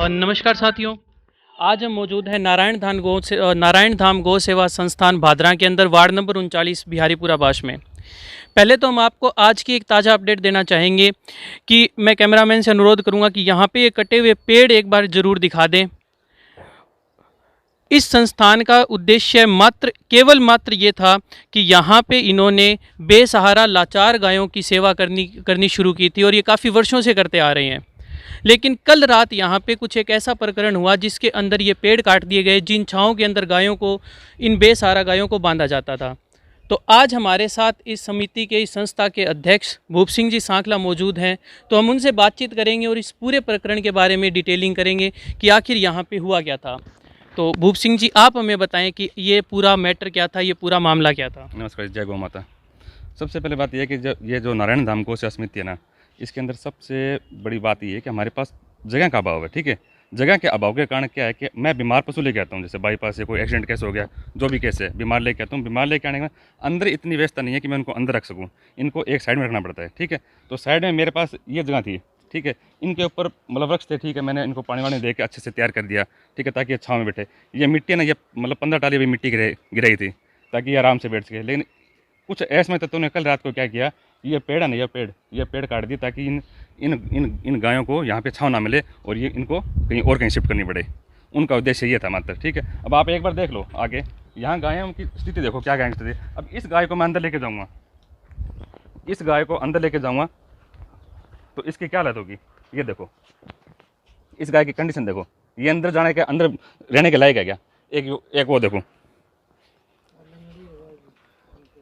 नमस्कार साथियों। आज हम मौजूद हैं नारायण धाम गौ सेवा संस्थान भादरा के अंदर वार्ड नंबर 39 बिहारीपुरा बाश में। पहले तो हम आपको आज की एक ताज़ा अपडेट देना चाहेंगे कि मैं कैमरामैन से अनुरोध करूंगा कि यहाँ पे ये कटे हुए पेड़ एक बार ज़रूर दिखा दें। इस संस्थान का उद्देश्य केवल मात्र ये था कि यहाँ पे इन्होंने बेसहारा लाचार गायों की सेवा करनी शुरू की थी और ये काफ़ी वर्षों से करते आ रहे हैं। लेकिन कल रात यहाँ पे कुछ एक ऐसा प्रकरण हुआ जिसके अंदर ये पेड़ काट दिए गए जिन छाँव के अंदर इन बेसहारा गायों को बांधा जाता था। तो आज हमारे साथ इस समिति के, इस संस्था के अध्यक्ष भूप सिंह जी सांकला मौजूद हैं। तो हम उनसे बातचीत करेंगे और इस पूरे प्रकरण के बारे में डिटेलिंग करेंगे कि आखिर यहाँ पे हुआ क्या था। तो भूप सिंह जी, आप हमें बताएं कि ये पूरा मैटर क्या था, ये पूरा मामला क्या था। नमस्कार, जय गौ माता। सबसे पहले बात यह है कि ये जो नारायण धाम गौ सेवा समिति है ना, इसके अंदर सबसे बड़ी बात ये है कि हमारे पास जगह का अभाव है। ठीक है, जगह के अभाव के कारण क्या है कि मैं बीमार पशु लेके आता हूँ, जैसे बाईपास से कोई एक्सीडेंट केस हो गया, जो भी केस है, बीमार लेके आता हूँ। बीमार लेके आने के बाद अंदर इतनी व्यवस्था नहीं है कि मैं उनको अंदर रख सकूँ, इनको एक साइड में रखना पड़ता है। ठीक है, तो साइड में मेरे पास ये जगह थी। ठीक है, इनके ऊपर मतलब वृक्ष थे। ठीक है, मैंने इनको पानी वानी दे के अच्छे से तैयार कर दिया। ठीक है, ताकि ये छाँव में बैठे। ये मिट्टी है ना, ये मतलब 15 टाली भी मिट्टी गिराई थी ताकि ये आराम से बैठ सके। लेकिन कुछ ऐसे तत्वों ने कल रात को क्या किया, ये पेड़ है ना, ये पेड़ काट दी ताकि इन गायों को यहाँ पे छाँव ना मिले और ये इनको कहीं शिफ्ट करनी पड़े। उनका उद्देश्य ये था मात्र। ठीक है, अब आप एक बार देख लो आगे, यहाँ गायों की स्थिति देखो, क्या गायों की स्थिति। अब इस गाय को मैं अंदर लेके जाऊँगा, इस गाय को अंदर लेके जाऊँगा तो इसकी क्या हालत होगी, ये देखो। इस गाय की कंडीशन देखो, ये अंदर जाने के, अंदर रहने के लायक है क्या? एक वो देखो,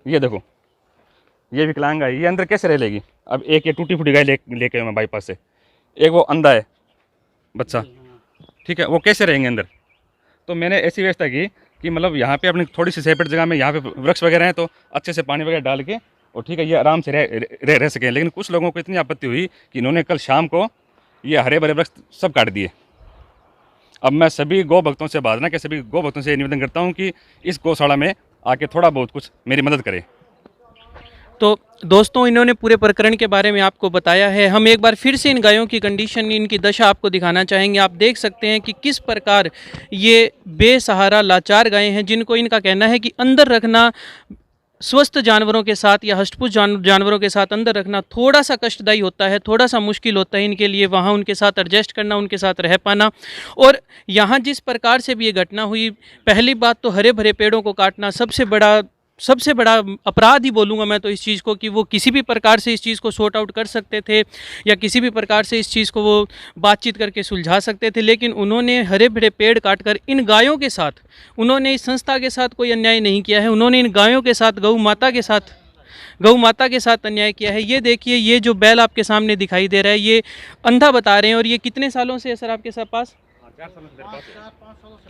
ये देखो, ये विकलांग है, ये अंदर कैसे रह लेगी? अब एक ये टूटी फूटी गाय लेके मैं बाईपास से, एक वो अंधा है बच्चा। ठीक है, वो कैसे रहेंगे अंदर? तो मैंने ऐसी व्यवस्था की कि मतलब यहाँ पे अपनी थोड़ी सी सेपरेट जगह में, यहाँ पे वृक्ष वगैरह हैं तो अच्छे से पानी वगैरह डाल के, और ठीक है, ये आराम से रह सकें। लेकिन कुछ लोगों को इतनी आपत्ति हुई कि इन्होंने कल शाम को ये हरे भरे वृक्ष सब काट दिए। अब मैं सभी गौ भक्तों से, भादरा के सभी गौ भक्तों से निवेदन करता हूँ कि इस गौशाला में आके थोड़ा बहुत कुछ मेरी मदद करें। तो दोस्तों, इन्होंने पूरे प्रकरण के बारे में आपको बताया है। हम एक बार फिर से इन गायों की कंडीशन, इनकी दशा आपको दिखाना चाहेंगे। आप देख सकते हैं कि किस प्रकार ये बेसहारा लाचार गायें हैं, जिनको इनका कहना है कि अंदर रखना स्वस्थ जानवरों के साथ या हष्टपुष्ट जानवरों के साथ अंदर रखना थोड़ा सा कष्टदायी होता है, थोड़ा सा मुश्किल होता है इनके लिए, वहाँ उनके साथ एडजस्ट करना, उनके साथ रह पाना। और यहाँ जिस प्रकार से भी ये घटना हुई, पहली बात तो हरे भरे पेड़ों को काटना सबसे बड़ा अपराध ही बोलूँगा मैं तो इस चीज़ को, कि वो किसी भी प्रकार से इस चीज़ को सॉर्ट आउट कर सकते थे या किसी भी प्रकार से इस चीज़ को वो बातचीत करके सुलझा सकते थे। लेकिन उन्होंने हरे भरे पेड़ काटकर इन गायों के साथ, उन्होंने इस संस्था के साथ कोई अन्याय नहीं किया है, उन्होंने इन गायों के साथ, गौ माता के साथ अन्याय किया है। ये देखिए, ये जो बैल आपके सामने दिखाई दे रहा है, ये अंधा बता रहे हैं। और ये कितने सालों से है सर आपके साथ पास?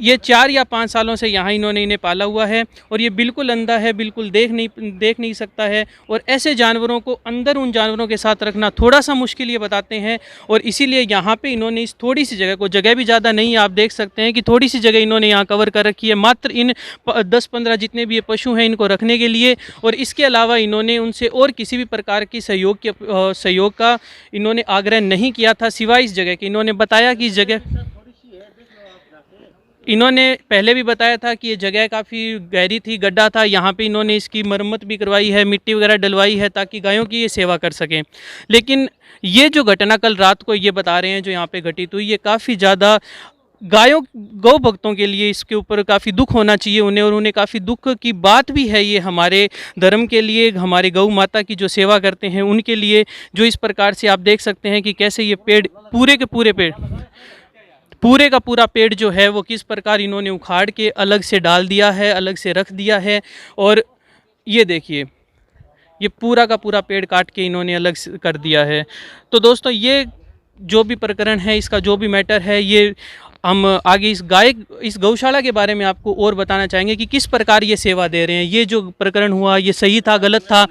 ये 4 या 5 सालों से यहाँ इन्होंने इन्हें पाला हुआ है। और ये बिल्कुल अंधा है, बिल्कुल देख नहीं सकता है। और ऐसे जानवरों को अंदर उन जानवरों के साथ रखना थोड़ा सा मुश्किल ये बताते हैं। और इसीलिए यहाँ पे इन्होंने इस थोड़ी सी जगह को, जगह भी ज़्यादा नहीं है, आप देख सकते हैं कि थोड़ी सी जगह इन्होंने यहाँ कवर कर रखी है, मात्र इन 10-15 जितने भी ये पशु हैं इनको रखने के लिए। और इसके अलावा इन्होंने उनसे और किसी भी प्रकार की सहयोग का इन्होंने आग्रह नहीं किया था, सिवाय इस जगह के। इन्होंने बताया कि इस जगह, इन्होंने पहले भी बताया था कि ये जगह काफ़ी गहरी थी, गड्ढा था, यहाँ पे इन्होंने इसकी मरम्मत भी करवाई है, मिट्टी वगैरह डलवाई है ताकि गायों की ये सेवा कर सकें। लेकिन ये जो घटना कल रात को ये बता रहे हैं जो यहाँ पे घटित हुई, ये काफ़ी ज़्यादा गौ भक्तों के लिए इसके ऊपर काफ़ी दुख होना चाहिए उन्हें, और उन्हें काफ़ी दुख की बात भी है ये हमारे धर्म के लिए, हमारे गौ माता की जो सेवा करते हैं उनके लिए, जो इस प्रकार से आप देख सकते हैं कि कैसे ये पेड़, पूरे का पूरा पेड़ जो है वो किस प्रकार इन्होंने उखाड़ के अलग से डाल दिया है, अलग से रख दिया है। और ये देखिए, ये पूरा का पूरा पेड़ काट के इन्होंने अलग से कर दिया है। तो दोस्तों, ये जो भी प्रकरण है, इसका जो भी मैटर है, ये हम आगे इस गौशाला के बारे में आपको और बताना चाहेंगे कि किस प्रकार ये सेवा दे रहे हैं। ये जो प्रकरण हुआ, ये सही था, गलत था,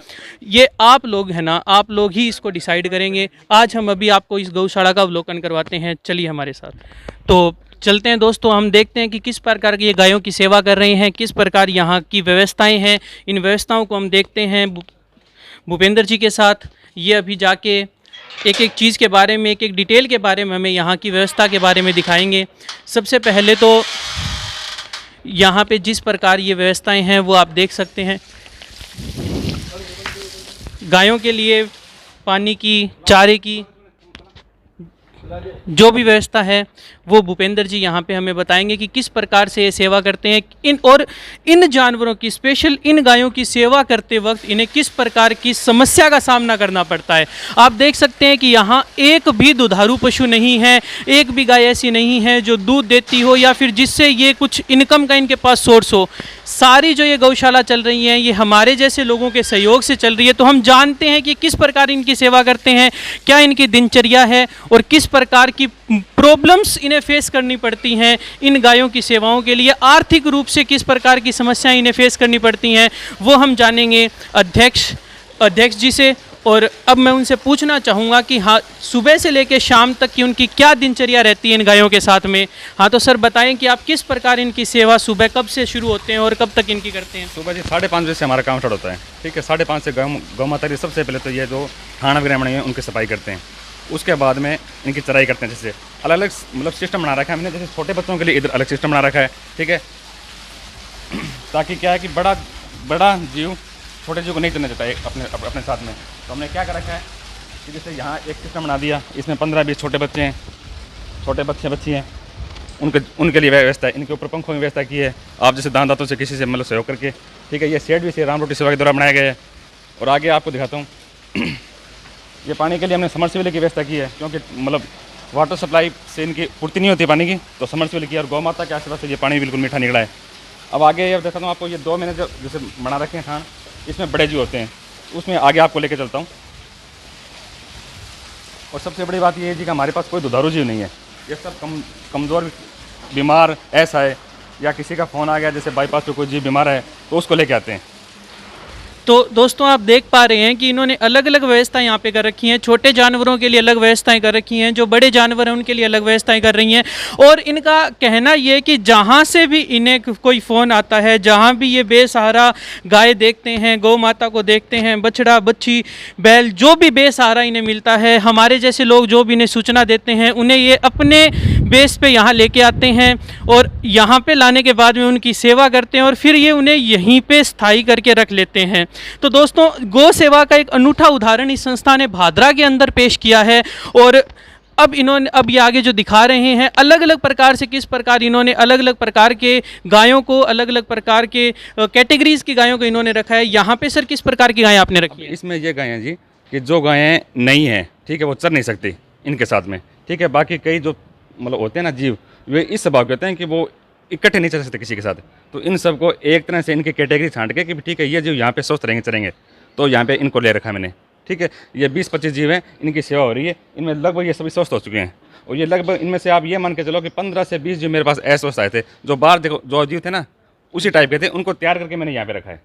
ये आप लोग हैं ना, आप लोग ही इसको डिसाइड करेंगे। आज हम अभी आपको इस गौशाला का अवलोकन करवाते हैं, चलिए हमारे साथ। तो चलते हैं दोस्तों, हम देखते हैं कि किस प्रकार की ये गायों की सेवा कर रहे हैं, किस प्रकार यहाँ की व्यवस्थाएं हैं। इन व्यवस्थाओं को हम देखते हैं भूपेंद्र जी के साथ। ये अभी जाके एक एक चीज़ के बारे में, एक एक डिटेल के बारे में हमें यहाँ की व्यवस्था के बारे में दिखाएंगे। सबसे पहले तो यहाँ पे जिस प्रकार ये व्यवस्थाएं हैं वो आप देख सकते हैं। गायों के लिए पानी की, चारे की जो भी व्यवस्था है वो भूपेंद्र जी यहाँ पे हमें बताएंगे कि किस प्रकार से ये सेवा करते हैं। इन जानवरों की, स्पेशल इन गायों की सेवा करते वक्त इन्हें किस प्रकार की समस्या का सामना करना पड़ता है। आप देख सकते हैं कि यहाँ एक भी दुधारू पशु नहीं है, एक भी गाय ऐसी नहीं है जो दूध देती हो या फिर जिससे ये कुछ इनकम का इनके पास सोर्स हो। सारी जो ये गौशाला चल रही हैं ये हमारे जैसे लोगों के सहयोग से चल रही है। तो हम जानते हैं कि किस प्रकार इनकी सेवा करते हैं, क्या इनकी दिनचर्या है और किस प्रकार की प्रॉब्लम्स इन्हें फेस करनी पड़ती हैं इन गायों की सेवाओं के लिए। आर्थिक रूप से किस प्रकार की समस्याएं इन्हें फेस करनी पड़ती हैं वो हम जानेंगे अध्यक्ष जी से। और अब मैं उनसे पूछना चाहूँगा कि हाँ, सुबह से लेकर शाम तक की उनकी क्या दिनचर्या रहती है इन गायों के साथ में। हाँ तो सर बताएं कि आप किस प्रकार इनकी सेवा सुबह कब से शुरू होते हैं और कब तक इनकी करते हैं। सुबह जी 5:30 बजे से हमारा काम स्टार्ट होता है। ठीक है, 5:30 से गौ माता की सबसे पहले तो ये जो थाना वगैरह बने हैं उनकी सफाई करते हैं। उसके बाद में इनकी चराई करते हैं। जैसे अलग अलग मतलब सिस्टम बना रखा है हमने। जैसे छोटे बच्चों के लिए इधर अलग सिस्टम बना रखा है, ठीक है, ताकि क्या है कि बड़ा जीव छोटे जीव को नहीं चलना चाहता है अपने साथ में। तो हमने क्या कर रखा है कि जैसे यहाँ एक सिस्टम बना दिया, इसमें 15-20 छोटे बच्चे हैं, छोटे बच्ची हैं, उनके लिए व्यवस्था है। इनके ऊपर पंखों की व्यवस्था की है। आप जैसे दान दातों से किसी से मतलब सहयोग करके, ठीक है। ये शेड भी से राम रोटी सेवा के द्वारा बनाया गया है। और आगे आपको दिखाता हूँ, ये पानी के लिए हमने समरसेबल की व्यवस्था की है, क्योंकि मतलब वाटर सप्लाई से इनकी पूर्ति नहीं होती पानी की, तो समरसेबल की। और गौ माता के आसपास से ये पानी बिल्कुल मीठा निकला है। अब आगे ये दिखाता हूँ आपको, ये 2 मैंने जो जैसे बना रखे हैं थान, इसमें बड़े जीव होते हैं, उसमें आगे आपको लेके चलता हूँ। और सबसे बड़ी बात ये है जी कि हमारे पास कोई दुधारू जीव नहीं है। ये सब कमज़ोर, बीमार ऐसा है, या किसी का फ़ोन आ गया जैसे बाईपास पे कोई जीव बीमार है तो उसको लेके आते हैं। तो दोस्तों आप देख पा रहे हैं कि इन्होंने अलग अलग व्यवस्थाएं यहाँ पे कर रखी हैं। छोटे जानवरों के लिए अलग व्यवस्थाएं कर रखी हैं, जो बड़े जानवर हैं उनके लिए अलग व्यवस्थाएं कर रही हैं। और इनका कहना ये है कि जहाँ से भी इन्हें कोई फ़ोन आता है, जहाँ भी ये बेसहारा गाय देखते हैं, गौ माता को देखते हैं, बछड़ा बच्ची बैल जो भी बेसहारा इन्हें मिलता है, हमारे जैसे लोग जो भी इन्हें सूचना देते हैं उन्हें ये अपने बेस पे यहाँ लेके आते हैं और यहाँ पे लाने के बाद में उनकी सेवा करते हैं और फिर ये उन्हें यहीं पे स्थायी करके रख लेते हैं। तो दोस्तों गौ सेवा का एक अनूठा उदाहरण इस संस्था ने भादरा के अंदर पेश किया है। और अब ये आगे जो दिखा रहे हैं अलग अलग प्रकार से, किस प्रकार इन्होंने अलग अलग प्रकार के गायों को, अलग अलग प्रकार के कैटेगरीज की गायों को इन्होंने रखा है। यहाँ पे सर किस प्रकार की गायें आपने रखी है? इसमें ये गायें जी कि जो गायें नहीं हैं, ठीक है, वो चर नहीं सकती इनके साथ में, ठीक है। बाकी कई जो मतलब होते हैं ना जीव, वे इस स्वभाव के होते हैं कि वो इकट्ठे नहीं चल सकते किसी के साथ। तो इन सबको एक तरह से इनकी कैटेगरी छांट के कि ठीक है ये जीव यहाँ पे स्वस्थ रहेंगे, चलेंगे, तो यहाँ पे इनको ले रखा है मैंने, ठीक है। ये 20-25 जीव हैं, इनकी सेवा हो रही है। इनमें लगभग ये सभी स्वस्थ हो चुके हैं। और ये लगभग इनमें से आप ये मान के चलो कि 15 से 20 जीव मेरे पास अस्वस्थ आए थे, जो बाहर देखो जो जीव थे ना उसी टाइप के थे, उनको तैयार करके मैंने यहाँ पे रखा है।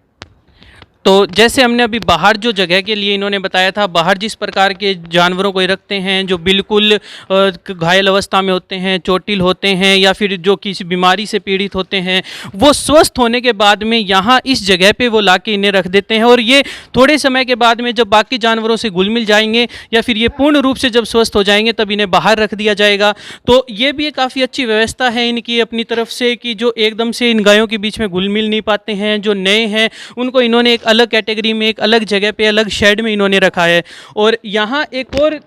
तो जैसे हमने अभी बाहर जो जगह के लिए इन्होंने बताया था, बाहर जिस प्रकार के जानवरों को रखते हैं जो बिल्कुल घायल अवस्था में होते हैं, चोटिल होते हैं या फिर जो किसी बीमारी से पीड़ित होते हैं, वो स्वस्थ होने के बाद में यहाँ इस जगह पे वो लाके इन्हें रख देते हैं। और ये थोड़े समय के बाद में जब बाकी जानवरों से घुल मिल जाएंगे या फिर ये पूर्ण रूप से जब स्वस्थ हो जाएंगे तब इन्हें बाहर रख दिया जाएगा। तो ये भी एक काफ़ी अच्छी व्यवस्था है इनकी अपनी तरफ से कि जो एकदम से इन गायों के बीच में घुल मिल नहीं पाते हैं, जो नए हैं उनको इन्होंने एक अलग कैटेगरी में, एक अलग जगह पे, अलग शेड में इन्होंने रखा है। और यहाँ एक और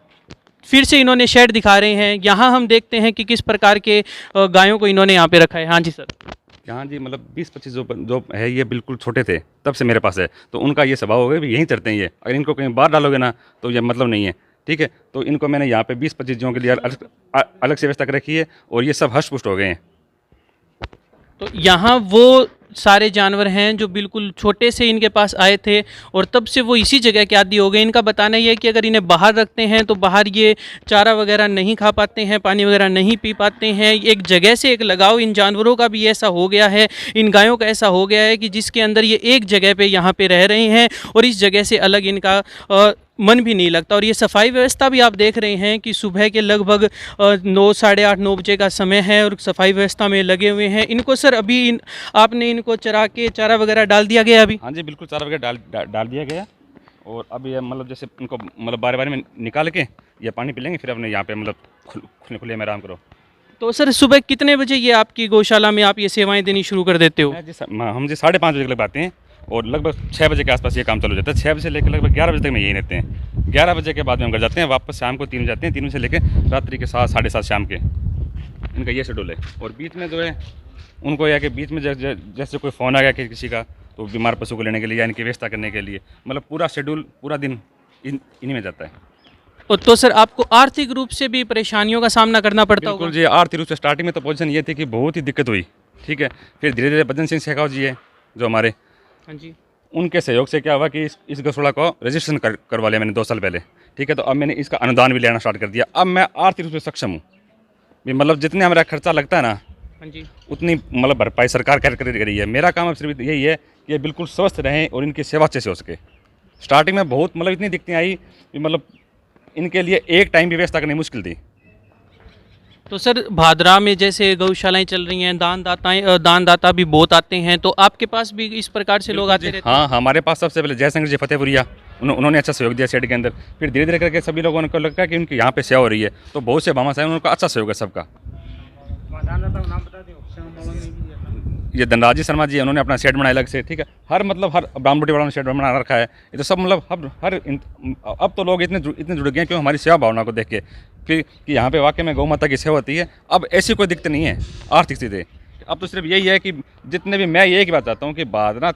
फिर से इन्होंने शेड दिखा रहे हैं। यहाँ हम देखते हैं कि किस प्रकार के गायों को इन्होंने यहाँ पे रखा है। हाँ जी सर। यहाँ जी मतलब 20-25 जो है ये बिल्कुल छोटे थे तब से मेरे पास है, तो उनका ये स्वभाव हो गया भी यहीं चढ़ते हैं ये। अगर इनको कहीं बाहर डालोगे ना तो ये मतलब नहीं है, ठीक है। तो इनको मैंने यहाँ पे 20-25 जीवों के लिए अलग से व्यवस्था कर रखी है और ये सब हष्ट पुष्ट हो गए हैं। तो यहाँ वो सारे जानवर हैं जो बिल्कुल छोटे से इनके पास आए थे और तब से वो इसी जगह के आदी हो गए। इनका बताना ये है कि अगर इन्हें बाहर रखते हैं तो बाहर ये चारा वगैरह नहीं खा पाते हैं, पानी वगैरह नहीं पी पाते हैं। एक जगह से एक लगाव इन जानवरों का भी ऐसा हो गया है, इन गायों का ऐसा हो गया है कि जिसके अंदर ये एक जगह पे यहाँ पे रह रहे हैं और इस जगह से अलग इनका मन भी नहीं लगता। और ये सफाई व्यवस्था भी आप देख रहे हैं कि सुबह के लगभग 9, साढ़े 8, 9 बजे का समय है और सफाई व्यवस्था में लगे हुए हैं। इनको सर अभी आपने इनको चरा के चारा वगैरह डाल दिया गया अभी? हाँ जी बिल्कुल, चारा वगैरह डाल दिया गया और अब ये मतलब जैसे इनको मतलब बारी बारी में निकाल के ये पानी पी लेंगे, फिर अपने यहाँ पे मतलब खुले खुले में आराम करो। तो सर सुबह कितने बजे ये आपकी गौशाला में आप ये सेवाएं देनी शुरू कर देते हो? हम जी 5:30 बजे के लगभग आते हैं और लगभग 6 बजे के आसपास ये काम चालू हो जाता है। 6 बजे से लेकर लगभग 11 बजे तक में यही रहते हैं। 11 बजे के बाद में हम घर जाते हैं, वापस शाम को 3 बजे जाते हैं। 3 बजे से लेकर रात्रि के 7 साढ़े 7 शाम के, इनका ये शेड्यूल है। और बीच में जो है उनको यह कि बीच में जैसे कोई फ़ोन आ गया किसी का, तो बीमार पशु को लेने के लिए या इनकी व्यवस्था करने के लिए, मतलब पूरा शेड्यूल पूरा दिन इन्हीं में जाता है। तो सर आपको आर्थिक रूप से भी परेशानियों का सामना करना पड़ता होगा? बिल्कुल जी, आर्थिक रूप से स्टार्टिंग में तो पोजीशन ये थी कि बहुत ही दिक्कत हुई, ठीक है। फिर धीरे धीरे बदन सिंह शेखावत जी है जो हमारे, हाँ जी, उनके सहयोग से क्या हुआ कि इस गौशाला को रजिस्ट्रेशन करवा लिया मैंने 2 साल पहले, ठीक है। तो अब मैंने इसका अनुदान भी लेना स्टार्ट कर दिया। अब मैं आर्थिक रूप से सक्षम हूँ, मतलब जितने हमारा खर्चा लगता है ना, हाँ जी, उतनी मतलब भरपाई सरकार कर रही है। मेरा काम अब सिर्फ यही है कि ये बिल्कुल स्वस्थ रहें और इनकी सेवा अच्छे से हो सके। स्टार्टिंग में बहुत मतलब इतनी दिक्कतें आई कि मतलब इनके लिए एक टाइम की व्यवस्था करनी मुश्किल थी। तो सर भादरा में जैसे गौशालाएं चल रही हैं, दानदाता भी बहुत आते हैं, तो आपके पास भी इस प्रकार से लोग आते रहते हैं? हाँ, हमारे पास सबसे पहले जयशंकर जी फतेहपुरिया, उन्होंने अच्छा सहयोग दिया शेड के अंदर। फिर धीरे धीरे करके सभी लोगों को लगता है कि उनकी यहाँ पे सेवा हो रही है, तो बहुत से भामाशाह हैं, उनका अच्छा सहयोग है सबका। ये धनराज शर्मा जी, उन्होंने अपना शेड बनाया अलग से, ठीक है। हर ब्राह्मणबुटी वालों ने शेड बना रखा है। ये तो सब मतलब अब तो लोग इतने जुड़ गए हैं क्यों हमारी सेवा भावना को देख के, फिर कि यहाँ पे वाकई में गौ माता की सेवा होती है। अब ऐसी कोई दिक्कत नहीं है आर्थिक स्थिति। अब तो सिर्फ यही है कि जितने भी, मैं एक ही बात चाहता हूँ कि भादरा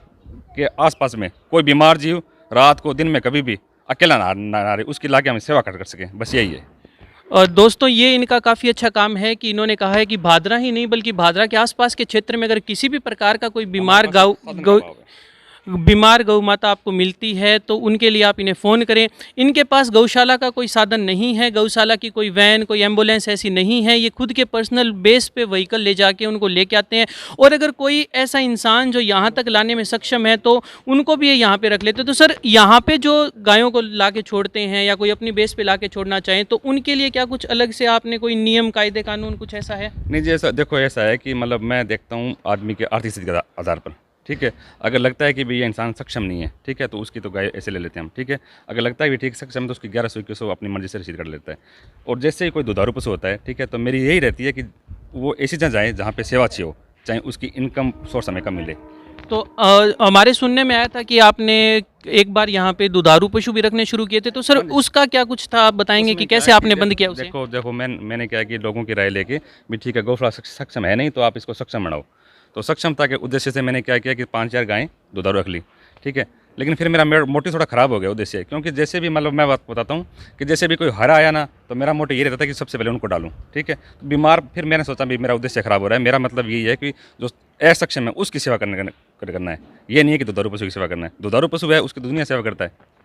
के आसपास में कोई बीमार जीव रात को दिन में कभी भी अकेला ना रहे, उसकी लाके हम सेवा कर सकें, बस यही है। और दोस्तों ये इनका काफ़ी अच्छा काम है कि इन्होंने कहा है कि भादरा ही नहीं बल्कि भादरा के आसपास के क्षेत्र में अगर किसी भी प्रकार का कोई बीमार गौ माता आपको मिलती है तो उनके लिए आप इन्हें फ़ोन करें। इनके पास गौशाला का कोई साधन नहीं है, गौशाला की कोई वैन, कोई एम्बुलेंस ऐसी नहीं है। ये खुद के पर्सनल बेस पे व्हीकल ले जाके उनको लेके आते हैं। और अगर कोई ऐसा इंसान जो यहाँ तक लाने में सक्षम है तो उनको भी ये यहाँ पे रख लेते हैं। तो सर यहाँ पे जो गायों को ला के छोड़ते हैं या कोई अपनी बेस पे ला के छोड़ना चाहें तो उनके लिए क्या कुछ अलग से आपने कोई नियम कायदे कानून कुछ ऐसा है? नहीं जी, ऐसा देखो, ऐसा है कि मतलब मैं देखता हूँ आदमी के आर्थिक स्थिति के आधार पर, ठीक है। अगर लगता है कि भाई ये इंसान सक्षम नहीं है, ठीक है, तो उसकी तो गाय ऐसे ले लेते हैं हम, ठीक है। अगर लगता है कि ठीक सक्षम है तो उसकी 1100-2100 अपनी मर्जी से रसीद कर लेता है। और जैसे ही कोई दुधारू पशु होता है, ठीक है, तो मेरी यही रहती है कि वो ऐसी जगह जाए जहाँ पे सेवा अच्छी हो, चाहे उसकी इनकम सोर्स हमें कम मिले। तो हमारे सुनने में आया था कि आपने एक बार यहाँ पे दुधारू पशु भी रखने शुरू किए थे, तो सर उसका क्या कुछ था, आप बताएंगे कि कैसे आपने बंद किया उसे? देखो मैंने क्या कि लोगों की राय लेके भी ठीक है गौशाला सक्षम है नहीं तो आप इसको सक्षम बनाओ। तो सक्षमता के उद्देश्य से मैंने क्या किया कि 5-4 गायें दुधारू रख ली, ठीक है। लेकिन फिर मेरा मोटिव थोड़ा ख़राब हो गया उद्देश्य, क्योंकि जैसे भी मतलब मैं बात बताता हूँ कि जैसे भी कोई हरा आया ना तो मेरा मोटिव ये रहता था कि सबसे पहले उनको डालूं, ठीक है। तो बीमार, फिर मैंने सोचा भी मेरा उद्देश्य ख़राब हो रहा है। मेरा मतलब यही है कि जो असक्षम है उसकी सेवा करना है, ये नहीं है कि दुधारू पशु की सेवा करना है। दुधारू पशु है उसकी दुनिया सेवा करता है।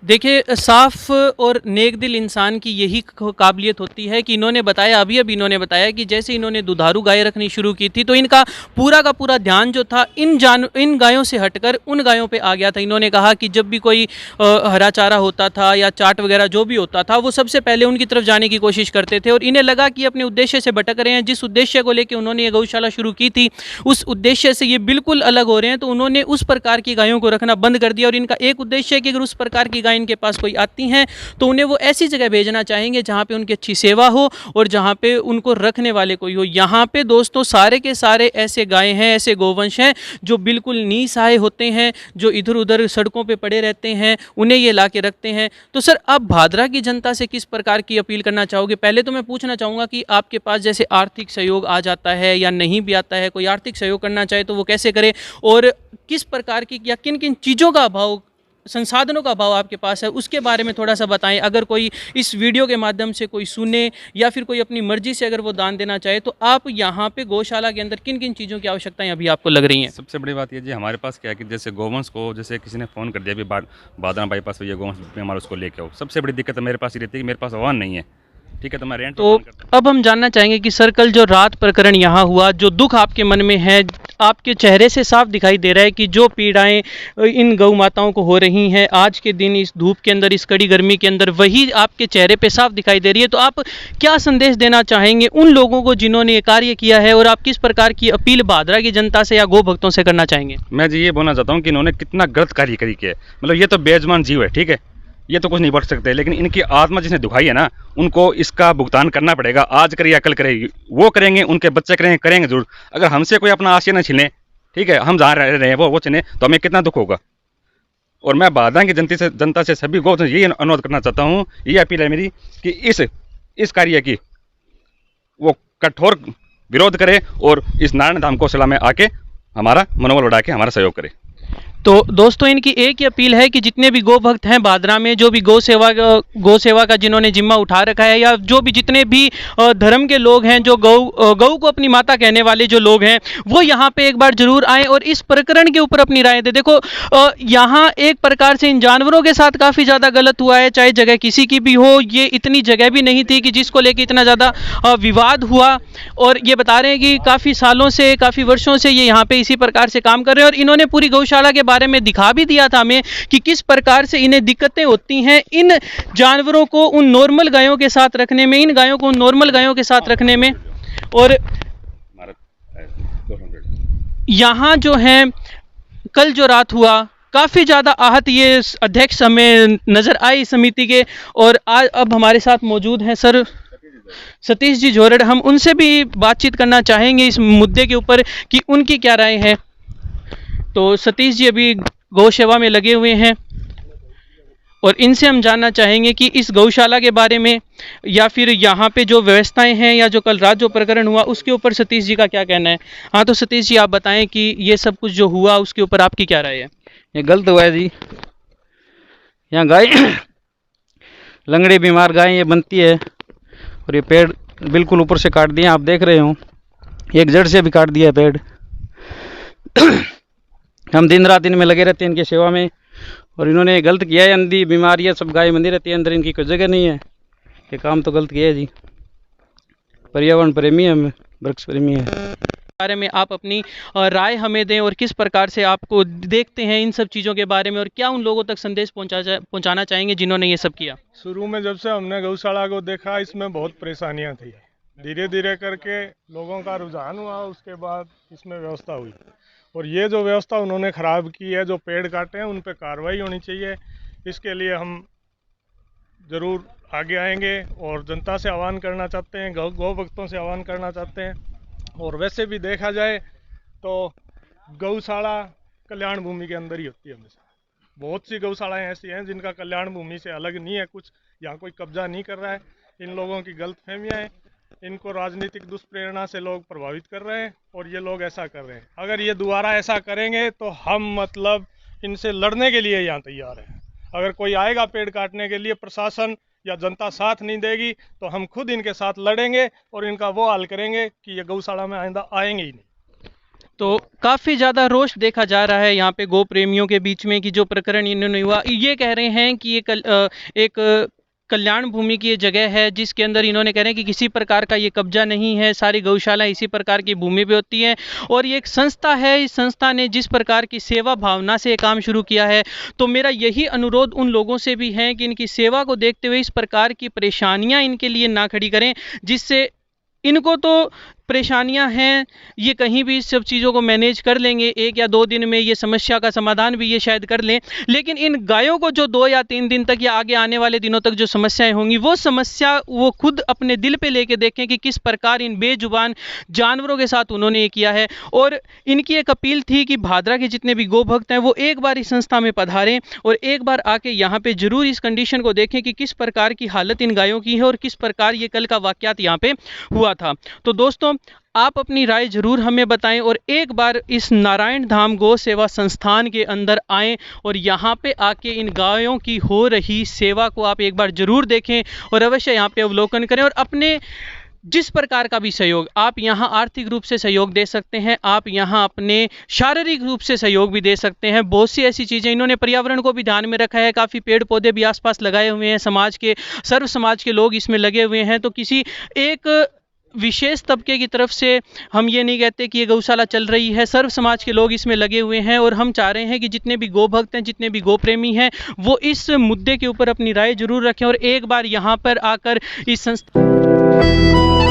देखिए साफ और नेक दिल इंसान की यही काबिलियत होती है कि इन्होंने बताया, अभी इन्होंने बताया कि जैसे इन्होंने दुधारू गाय रखनी शुरू की थी तो इनका पूरा का पूरा ध्यान जो था इन गायों से हटकर उन गायों पे आ गया था। इन्होंने कहा कि जब भी कोई हरा चारा होता था या चाट वगैरह जो भी होता था वो सबसे पहले उनकी तरफ जाने की कोशिश करते थे और इन्हें लगा कि अपने उद्देश्य से भटक रहे हैं। जिस उद्देश्य को लेकर उन्होंने ये गौशाला शुरू की थी उस उद्देश्य से ये बिल्कुल अलग हो रहे हैं। तो उन्होंने उस प्रकार की गायों को रखना बंद कर दिया और इनका एक उद्देश्य है कि अगर उस प्रकार की इनके पास कोई आती हैं तो उन्हें वो ऐसी जगह भेजना चाहेंगे जहाँ पे उनकी अच्छी सेवा हो और जहाँ पे उनको रखने वाले कोई हो। यहाँ पे दोस्तों सारे के सारे ऐसे गाय हैं, ऐसे गोवंश हैं जो बिल्कुल निसहाय होते हैं, जो इधर उधर सड़कों पे पड़े रहते हैं, उन्हें ये ला के रखते हैं। तो सर आप भादरा की जनता से किस प्रकार की अपील करना चाहोगे? पहले तो मैं पूछना चाहूँगा कि आपके पास जैसे आर्थिक सहयोग आ जाता है या नहीं भी आता है, कोई आर्थिक सहयोग करना चाहे तो वो कैसे करे और किस प्रकार की या किन किन चीज़ों का अभाव, संसाधनों का अभाव आपके पास है, उसके बारे में थोड़ा सा बताएं। अगर कोई इस वीडियो के माध्यम से कोई सुने या फिर कोई अपनी मर्जी से अगर वो दान देना चाहे तो आप यहाँ पे गौशाला के अंदर किन किन चीज़ों की आवश्यकताएं अभी आपको लग रही हैं? सबसे बड़ी बात ये जी हमारे पास क्या है कि जैसे गोवंश को जैसे किसी ने फ़ोन कर दिया अभी भादरा बाईपास ये गोवंश हमारा उसको लेके आओ। सबसे बड़ी दिक्कत मेरे पास ये रहती है कि मेरे पास वाहन नहीं है, ठीक है, तो मैं रेंट। तो अब हम जानना चाहेंगे कि सर कल जो रात प्रकरण यहाँ हुआ, जो दुख आपके मन में है, आपके चेहरे से साफ दिखाई दे रहा है कि जो पीड़ाएं इन गौ माताओं को हो रही हैं आज के दिन इस धूप के अंदर, इस कड़ी गर्मी के अंदर, वही आपके चेहरे पे साफ दिखाई दे रही है। तो आप क्या संदेश देना चाहेंगे उन लोगों को जिन्होंने ये कार्य किया है, और आप किस प्रकार की अपील भादरा की जनता से या गौ भक्तों से करना चाहेंगे? मैं जी ये बोलना चाहता हूँ कि इन्होंने कितना गलत कार्य करी है। मतलब ये तो बेजुबान जीव है, ठीक है, ये तो कुछ नहीं बढ़ सकते, लेकिन इनकी आत्मा जिसने दुखाई है ना, उनको इसका भुगतान करना पड़ेगा। आज करे या कल करेगी, वो करेंगे, उनके बच्चे करेंगे जरूर। अगर हमसे कोई अपना आशिया न छीने, ठीक है, हम जहाँ रह रहे हैं वो छीने, तो हमें कितना दुख होगा। और मैं भादरा की जनता से सभी को यही अनुरोध करना चाहता हूँ, ये अपील है मेरी कि इस कार्य की वो कठोर विरोध करे और इस नारायण धाम गौशाला में आके हमारा मनोबल बढ़ा के हमारा सहयोग करे। तो दोस्तों, इनकी एक ही अपील है कि जितने भी गौ भक्त हैं भादरा में, जो भी गौ सेवा का जिन्होंने जिम्मा उठा रखा है, या जो भी जितने भी धर्म के लोग हैं, जो गौ को अपनी माता कहने वाले जो लोग हैं, वो यहाँ पे एक बार जरूर आएँ और इस प्रकरण के ऊपर अपनी राय दें। देखो, यहाँ एक प्रकार से इन जानवरों के साथ काफ़ी ज़्यादा गलत हुआ है, चाहे जगह किसी की भी हो। ये इतनी जगह भी नहीं थी कि जिसको लेकर इतना ज़्यादा विवाद हुआ। और ये बता रहे हैं कि काफ़ी सालों से, काफ़ी वर्षों से ये यहाँ पे इसी प्रकार से काम कर रहे हैं, और इन्होंने पूरी गौशाला के बारे में दिखा भी दिया था हमें कि किस प्रकार से इन्हें दिक्कतें होती हैं इन जानवरों को उन नॉर्मल गायों के साथ रखने में, इन गायों को उन नॉर्मल गायों के साथ रखने में। और यहाँ जो है कल जो रात हुआ, काफ़ी ज़्यादा आहत ये अध्यक्ष हमें नज़र आए समिति के, और आज अब हमारे साथ मौजूद हैं सर सतीश जी झोरड़। हम उनसे भी बातचीत करना चाहेंगे इस मुद्दे के ऊपर कि उनकी क्या राय है। तो सतीश जी अभी गौ सेवा में लगे हुए हैं, और इनसे हम जानना चाहेंगे कि इस गौशाला के बारे में, या फिर यहाँ पे जो व्यवस्थाएं हैं, या जो कल रात जो प्रकरण हुआ उसके ऊपर सतीश जी का क्या कहना है। हाँ, तो सतीश जी आप बताएं कि ये सब कुछ जो हुआ उसके ऊपर आपकी क्या राय है? ये गलत हुआ है जी। यहाँ गाय लंगड़ी बीमार गाय ये बनती है, और ये पेड़ बिल्कुल ऊपर से काट दिए, आप देख रहे हो, एक जड़ से भी काट दिया है पेड़। हम दिन रात इनमें लगे रहते हैं, इनकी सेवा में, और इन्होंने गलत किया है। अंधी बीमारियाँ सब गाय बंधी रहती है अंदर, इनकी कोई जगह नहीं है। ये काम तो गलत किया है जी। पर्यावरण प्रेमी है, हम वृक्ष प्रेमी है। बारे में आप अपनी राय हमें दें, और किस प्रकार से आपको देखते हैं इन सब चीज़ों के बारे में, और क्या उन लोगों तक संदेश पहुंचाना चाहेंगे जिन्होंने ये सब किया? शुरू में जब से हमने गौशाला को देखा, इसमें बहुत परेशानियां थी। धीरे धीरे करके लोगों का रुझान हुआ, उसके बाद इसमें व्यवस्था हुई। और ये जो व्यवस्था उन्होंने ख़राब की है, जो पेड़ काटे हैं, उन पर कार्रवाई होनी चाहिए। इसके लिए हम ज़रूर आगे आएंगे और जनता से आह्वान करना चाहते हैं, गौ भक्तों से आह्वान करना चाहते हैं। और वैसे भी देखा जाए तो गौशाला कल्याण भूमि के अंदर ही होती है हमेशा। बहुत सी गौशालाएं ऐसी हैं जिनका कल्याण भूमि से अलग नहीं है कुछ, यहाँ कोई कब्जा नहीं कर रहा है। इन लोगों की गलतफहमियां हैं, इनको राजनीतिक दुष्प्रेरणा से लोग प्रभावित कर रहे हैं, और ये लोग ऐसा कर रहे हैं। अगर ये दोबारा ऐसा करेंगे तो हम मतलब इनसे लड़ने के लिए यहाँ तैयार हैं। अगर कोई आएगा पेड़ काटने के लिए, प्रशासन या जनता साथ नहीं देगी, तो हम खुद इनके साथ लड़ेंगे और इनका वो हाल करेंगे कि ये गौशाला में आइंदा आएंगे ही नहीं। तो काफ़ी ज़्यादा रोष देखा जा रहा है यहाँ पे गौ प्रेमियों के बीच में कि जो प्रकरण इन्होंने हुआ, ये कह रहे हैं कि ये एक कल्याण भूमि की ये जगह है जिसके अंदर इन्होंने कह रहे हैं कि किसी प्रकार का ये कब्जा नहीं है, सारी गौशाला इसी प्रकार की भूमि पे होती है, और ये एक संस्था है। इस संस्था ने जिस प्रकार की सेवा भावना से ये काम शुरू किया है, तो मेरा यही अनुरोध उन लोगों से भी है कि इनकी सेवा को देखते हुए इस प्रकार की परेशानियां इनके लिए ना खड़ी करें, जिससे इनको तो परेशानियां हैं, ये कहीं भी सब चीज़ों को मैनेज कर लेंगे, 1 या 2 दिन में ये समस्या का समाधान भी ये शायद कर लें, लेकिन इन गायों को जो 2 या 3 दिन तक या आगे आने वाले दिनों तक जो समस्याएं होंगी, वो समस्या वो खुद अपने दिल पे लेके देखें कि किस प्रकार इन बेजुबान जानवरों के साथ उन्होंने ये किया है। और इनकी एक अपील थी कि भादरा के जितने भी गौ भक्त हैं वो एक बार इस संस्था में पधारें और एक बार आके यहाँ पे जरूर इस कंडीशन को देखें कि किस प्रकार की हालत इन गायों की है और किस प्रकार ये कल का वाकयात यहाँ पे हुआ था। तो दोस्तों, आप अपनी राय जरूर हमें बताएं और एक बार इस नारायण धाम गौ सेवा संस्थान के अंदर आएं और यहाँ पे आके इन गायों की हो रही सेवा को आप एक बार जरूर देखें और अवश्य यहाँ पे अवलोकन करें। और अपने जिस प्रकार का भी सहयोग, आप यहाँ आर्थिक रूप से सहयोग दे सकते हैं, आप यहाँ अपने शारीरिक रूप से सहयोग भी दे सकते हैं। बहुत सी ऐसी चीज़ें, इन्होंने पर्यावरण को भी ध्यान में रखा है, काफ़ी पेड़ पौधे भी आसपास लगाए हुए हैं, समाज के सर्व समाज के लोग इसमें लगे हुए हैं। तो किसी एक विशेष तबके की तरफ से हम ये नहीं कहते कि ये गौशाला चल रही है, सर्व समाज के लोग इसमें लगे हुए हैं और हम चाह रहे हैं कि जितने भी गौ भक्त हैं, जितने भी गौ प्रेमी हैं, वो इस मुद्दे के ऊपर अपनी राय जरूर रखें और एक बार यहाँ पर आकर इस संस्था